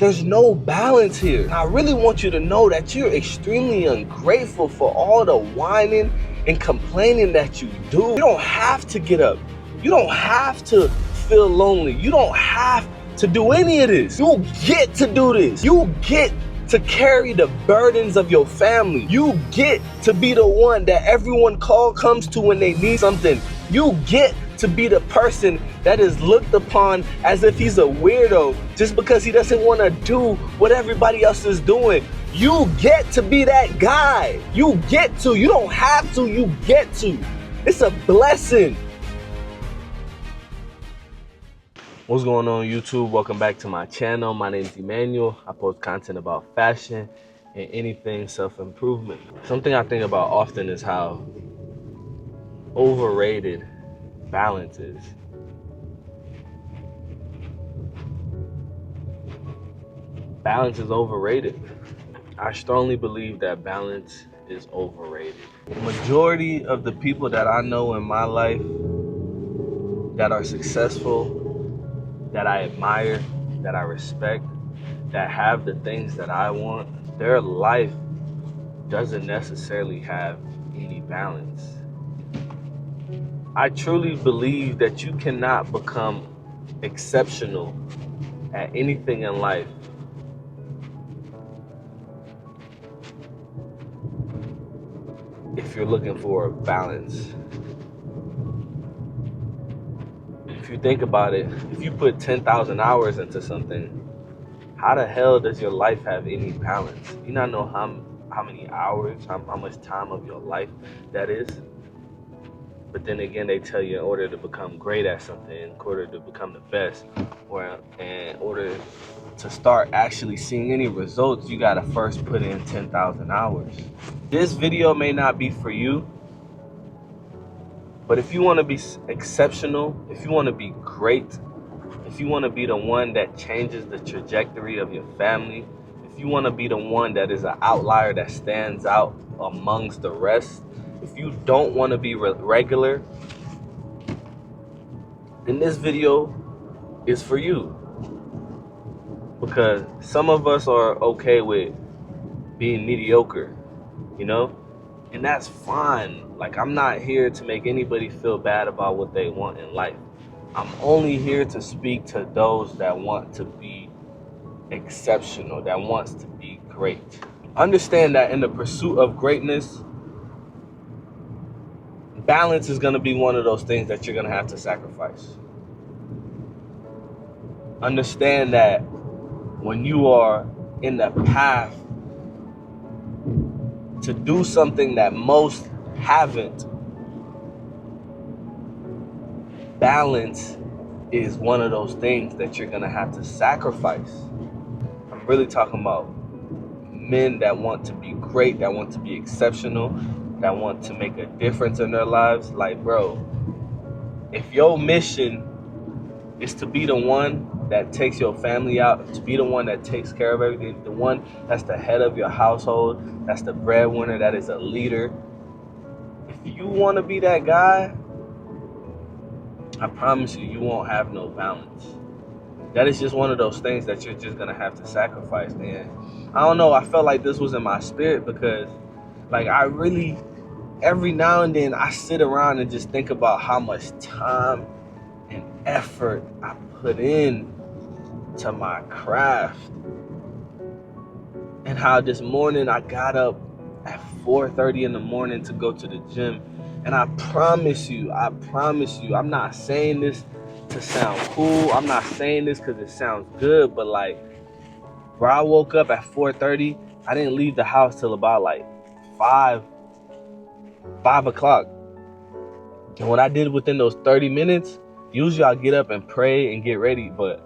There's no balance here. And I really want you to know that you're extremely ungrateful for all the whining and complaining that you do. You don't have to get up. You don't have to feel lonely. You don't have to do any of this. You get to do this. You get to carry the burdens of your family. You get to be the one that everyone comes to when they need something. You get to be the person that is looked upon as if he's a weirdo just because he doesn't want to do what everybody else is doing. You get to be that guy. You get to. You don't have to. You get to. It's a blessing. What's going on, YouTube? Welcome back to my channel. My name is Emmanuel. I post content about fashion and anything self-improvement. Something I think about often is how overrated balance is. Balance is overrated. I strongly believe that balance is overrated. The majority of the people that I know in my life that are successful, that I admire, that I respect, that have the things that I want, their life doesn't necessarily have any balance. I truly believe that you cannot become exceptional at anything in life if you're looking for a balance. If you think about it, if you put 10,000 hours into something, how the hell does your life have any balance? You not know how many hours, how much time of your life that is. But then again, they tell you in order to become great at something, in order to become the best, or in order to start actually seeing any results, you gotta first put in 10,000 hours. This video may not be for you, but if you want to be exceptional, if you want to be great, if you want to be the one that changes the trajectory of your family, if you want to be the one that is an outlier that stands out amongst the rest, if you don't want to be regular, then this video is for you. Because some of us are okay with being mediocre, you know? And that's fine. Like, I'm not here to make anybody feel bad about what they want in life. I'm only here to speak to those that want to be exceptional, that wants to be great. Understand that in the pursuit of greatness, balance is going to be one of those things that you're going to have to sacrifice. Understand that when you are in the path to do something that most haven't, balance is one of those things that you're gonna have to sacrifice. I'm really talking about men that want to be great, that want to be exceptional, that want to make a difference in their lives. Like, bro, if your mission is to be the one that takes your family out, to be the one that takes care of everything, the one that's the head of your household, that's the breadwinner, that is a leader. If you want to be that guy, I promise you, you won't have no balance. That is just one of those things that you're just going to have to sacrifice, man. I don't know, I felt like this was in my spirit because, like, I really, every now and then, I sit around and just think about how much time and effort I put in to my craft, and how this morning I got up at 4:30 in the morning to go to the gym. And I promise you, I'm not saying this to sound cool, I'm not saying this because it sounds good, but like, bro, I woke up at 4:30. I didn't leave the house till about like 5 o'clock. And what I did within those 30 minutes, usually I'll get up and pray and get ready, but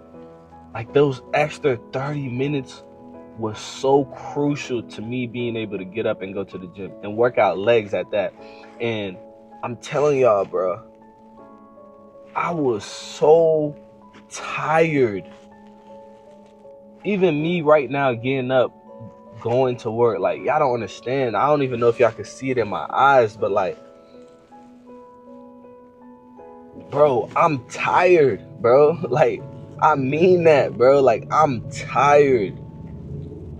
like those extra 30 minutes was so crucial to me being able to get up and go to the gym and work out legs at that. And I'm telling y'all, bro, I was so tired. Even me right now getting up, going to work, like, y'all don't understand. I don't even know if y'all can see it in my eyes, but like, bro, I'm tired, bro. Like, I mean that, bro. Like, I'm tired.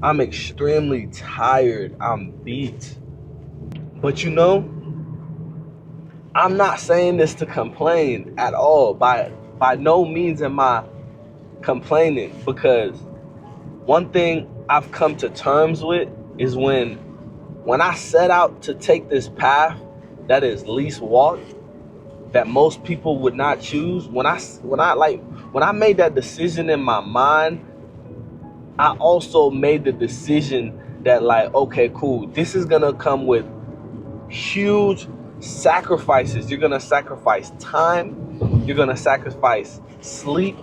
I'm extremely tired. I'm beat. But you know, I'm not saying this to complain at all. By no means am I complaining, because one thing I've come to terms with is when I set out to take this path that is least walked, that most people would not choose, when I made that decision in my mind, I also made the decision that, like, okay, cool, this is gonna come with huge sacrifices. You're gonna sacrifice time, you're gonna sacrifice sleep,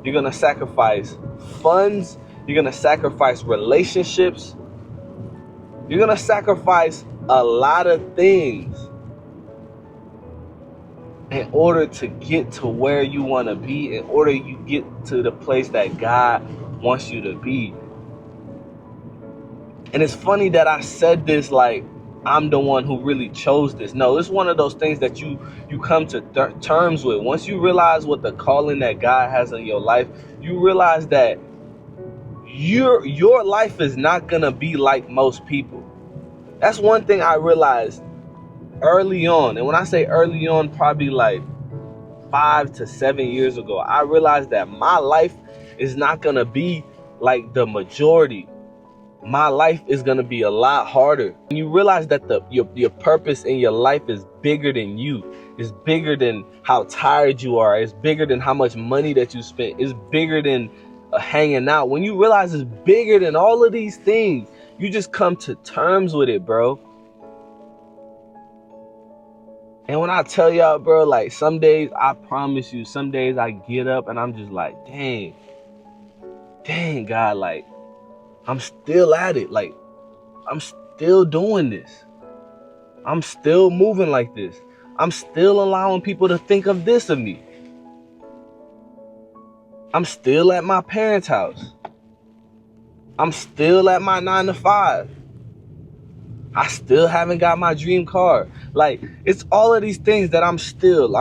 you're gonna sacrifice funds, you're gonna sacrifice relationships, you're gonna sacrifice a lot of things in order to get to where you want to be, in order you get to the place that God wants you to be. And it's funny that I said this like I'm the one who really chose this. No, it's one of those things that you come to terms with. Once you realize what the calling that God has in your life, you realize that your life is not gonna be like most people. That's one thing I realized early on. And when I say early on, probably like 5 to 7 years ago, I realized that my life is not gonna be like the majority. My life is gonna be a lot harder. When you realize that your purpose in your life is bigger than you, it's bigger than how tired you are, it's bigger than how much money that you spent, it's bigger than hanging out. When you realize it's bigger than all of these things, you just come to terms with it, bro. And when I tell y'all, bro, like, some days, I promise you, some days I get up and I'm just like, dang, God, like, I'm still at it. Like, I'm still doing this. I'm still moving like this. I'm still allowing people to think of this of me. I'm still at my parents' house. I'm still at my 9 to 5. I still haven't got my dream car. Like, it's all of these things that I'm still.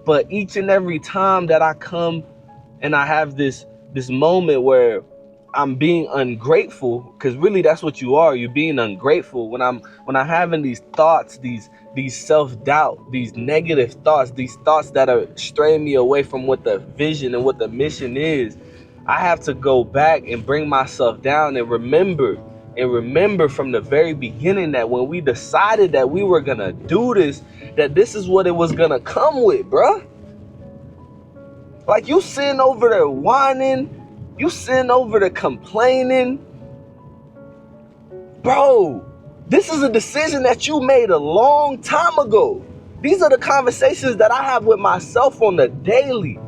But each and every time that I come and I have this moment where I'm being ungrateful, because really that's what you are. You're being ungrateful. When I'm having these thoughts, these self-doubt, these negative thoughts, these thoughts that are straying me away from what the vision and what the mission is, I have to go back and bring myself down and remember from the very beginning that when we decided that we were gonna do this, that this is what it was gonna come with, bruh. Like, you sitting over there whining, you sitting over there complaining. Bro, this is a decision that you made a long time ago. These are the conversations that I have with myself on the daily.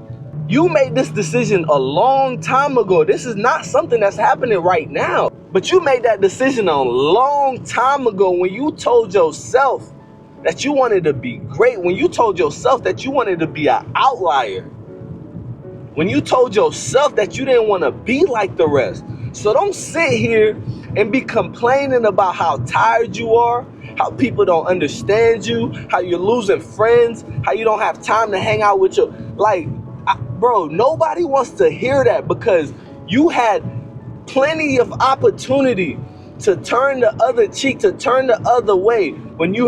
You made this decision a long time ago. This is not something that's happening right now. But you made that decision a long time ago when you told yourself that you wanted to be great, when you told yourself that you wanted to be an outlier, when you told yourself that you didn't want to be like the rest. So don't sit here and be complaining about how tired you are, how people don't understand you, how you're losing friends, how you don't have time to hang out with your, like, bro, nobody wants to hear that, because you had plenty of opportunity to turn the other cheek, to turn the other way when you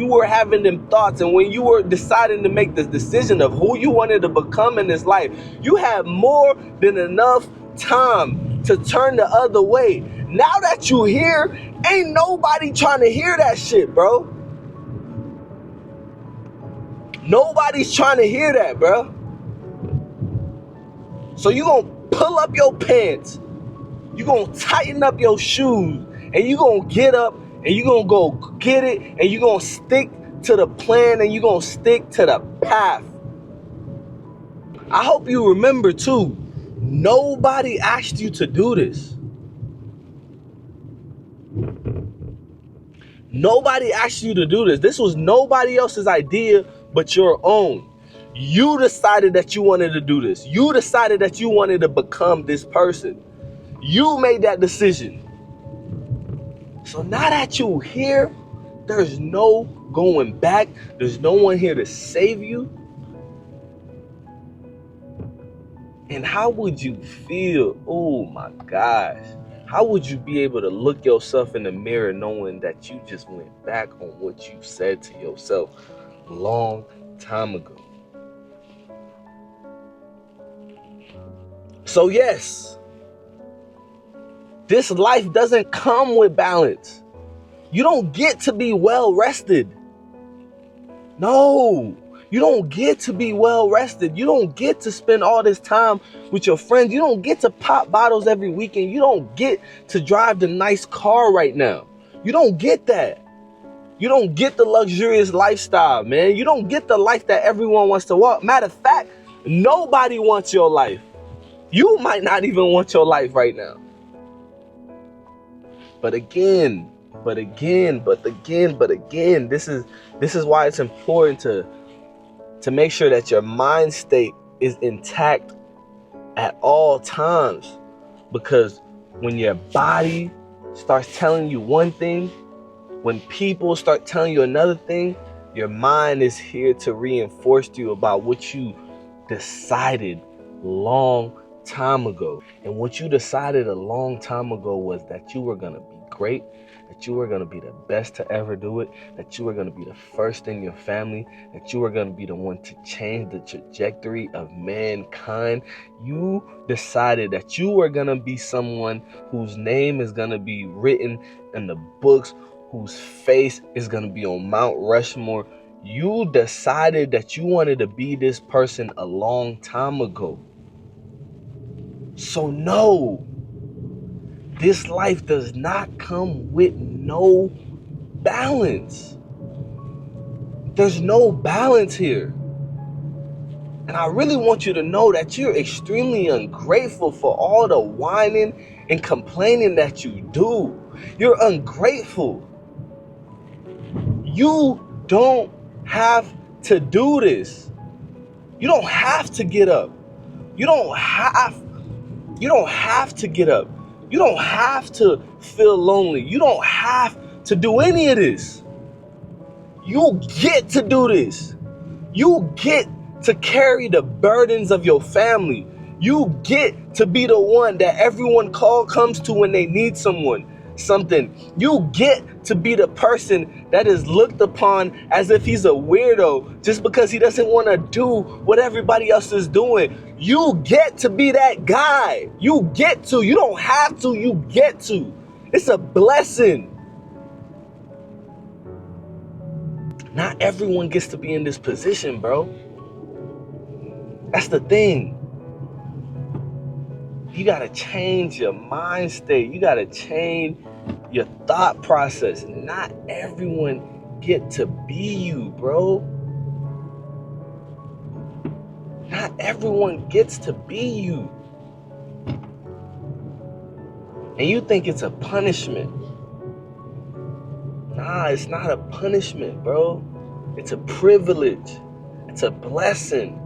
were having them thoughts, and when you were deciding to make this decision of who you wanted to become in this life. You had more than enough time to turn the other way. Now that you here, ain't nobody trying to hear that shit, bro. Nobody's trying to hear that, bro. So you gonna pull up your pants, you gonna tighten up your shoes, and you gonna get up and you gonna go get it, and you gonna stick to the plan, and you gonna stick to the path. I hope you remember too, nobody asked you to do this. Nobody asked you to do this. This was nobody else's idea but your own. You decided that you wanted to do this. You decided that you wanted to become this person. You made that decision. So now that you're here, there's no going back. There's no one here to save you. And how would you feel? Oh my gosh. How would you be able to look yourself in the mirror knowing that you just went back on what you said to yourself a long time ago? So yes, this life doesn't come with balance. You don't get to be well rested. No, you don't get to be well rested. You don't get to spend all this time with your friends. You don't get to pop bottles every weekend. You don't get to drive the nice car right now. You don't get that. You don't get the luxurious lifestyle, man. You don't get the life that everyone wants to walk. Matter of fact, nobody wants your life. You might not even want your life right now. But again, this is why it's important to make sure that your mind state is intact at all times. Because when your body starts telling you one thing, when people start telling you another thing, your mind is here to reinforce to you about what you decided long time ago. And what you decided a long time ago was that you were going to be great, that you were going to be the best to ever do it, that you were going to be the first in your family, that you were going to be the one to change the trajectory of mankind. You decided that you were going to be someone whose name is going to be written in the books, whose face is going to be on Mount Rushmore. You decided that you wanted to be this person a long time ago. So no, this life does not come with no balance. There's no balance here. And I really want you to know that you're extremely ungrateful for all the whining and complaining that you do. You're ungrateful. You don't have to do this. You don't have to get up. You don't have to get up. You don't have to feel lonely. You don't have to do any of this. You get to do this. You get to carry the burdens of your family. You get to be the one that everyone comes to when they need something. You get to be the person that is looked upon as if he's a weirdo just because he doesn't want to do what everybody else is doing. You get to be that guy. You get to. You don't have to. You get to. It's a blessing. Not everyone gets to be in this position, bro. That's the thing. You got to change your mind state. You got to change your thought process. Not everyone get to be you, bro. Not everyone gets to be you. And you think it's a punishment. Nah, it's not a punishment, bro. It's a privilege. It's a blessing.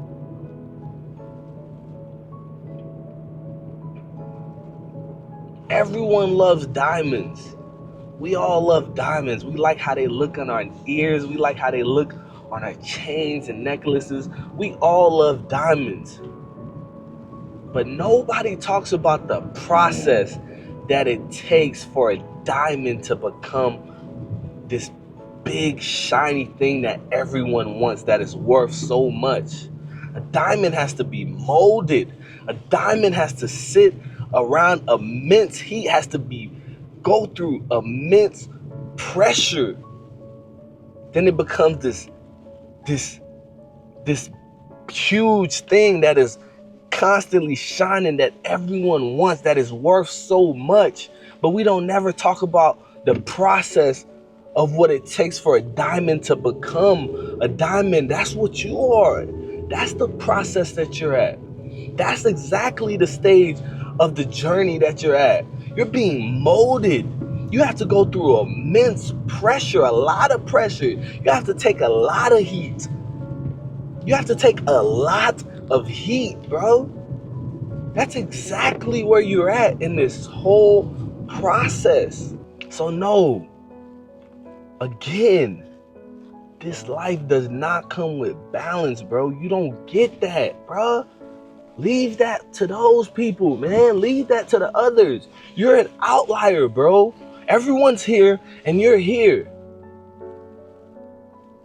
Everyone loves diamonds. We all love diamonds. We like how they look on our ears. We like how they look on our chains and necklaces. We all love diamonds. But nobody talks about the process that it takes for a diamond to become this big shiny thing that everyone wants, that is worth so much. A diamond has to be molded. A diamond has to sit around immense heat, has to go through immense pressure. Then it becomes this huge thing that is constantly shining, that everyone wants, that is worth so much. But we don't never talk about the process of what it takes for a diamond to become a diamond. That's what you are. That's the process that you're at. That's exactly the stage of the journey that you're at. You're being molded. You have to go through immense pressure, a lot of pressure. You have to take a lot of heat. You have to take a lot of heat, bro. That's exactly where you're at in this whole process. So no, again, this life does not come with balance, bro. You don't get that, bro. Leave that to those people, man. Leave that to the others. You're an outlier, bro. Everyone's here and you're here.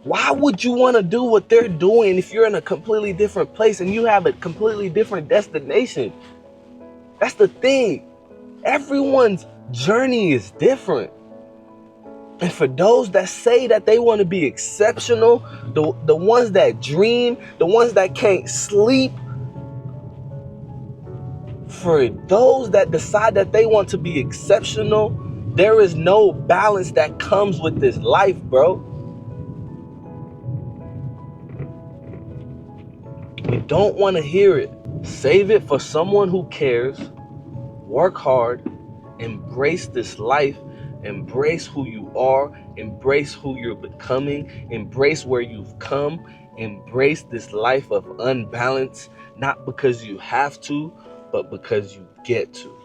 Why would you want to do what they're doing if you're in a completely different place and you have a completely different destination? That's the thing. Everyone's journey is different. And for those that say that they want to be exceptional, the ones that dream, the ones that can't sleep, for those that decide that they want to be exceptional, there is no balance that comes with this life, bro. We don't want to hear it. Save it for someone who cares. Work hard. Embrace this life. Embrace who you are. Embrace who you're becoming. Embrace where you've come. Embrace this life of unbalance, not because you have to, but because you get to.